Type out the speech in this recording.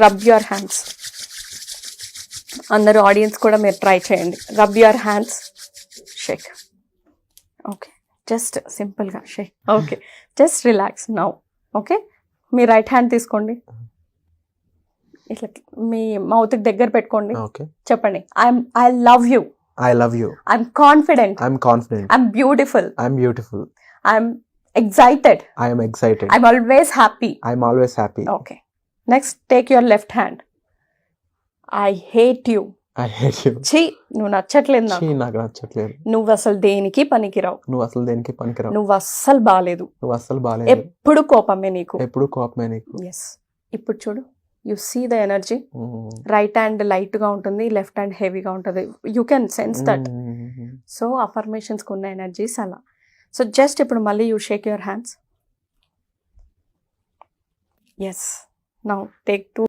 Rub your hands. అందరూ audience కూడా మీరు ట్రై చేయండి. Rub your hands, shake. Okay, just సింపుల్గా shake. Okay, just relax now. Okay, మీ రైట్ హ్యాండ్ తీసుకోండి, ఇట్లా మీ మౌత్కి దగ్గర పెట్టుకోండి. చెప్పండి, I love you. I love you. I'm confident. I'm confident. I'm beautiful. I'm beautiful. I'm excited. I am excited. I'm always happy. I'm always happy. Okay. Next, take your left hand. I hate you. I hate you. ఛీ, నువ్వు నచ్చట్లేదు నాకు. నాకు నచ్చట్లేదు. నువ్వు అసలు దేనికి పనికిరావు. నువ్వు అసలు దేనికి పనికిరావు. నువ్వు అస్సలు బాలేదు. నువ్వు అస్సలు బాలేదు. ఎప్పుడు కోపమే నీకు. ఎప్పుడు కోపమే నీకు. ఎస్. ఇప్పుడు చూడు, you see the energy. Right hand light గా ఉంటుంది, లెఫ్ట్ హ్యాండ్ హెవీగా ఉంటుంది. You can sense that. So అఫర్మేషన్స్కి ఉన్న ఎనర్జీస్ అలా. సో జస్ట్ ఇప్పుడు మళ్ళీ you shake your hands. Yes. Now take 2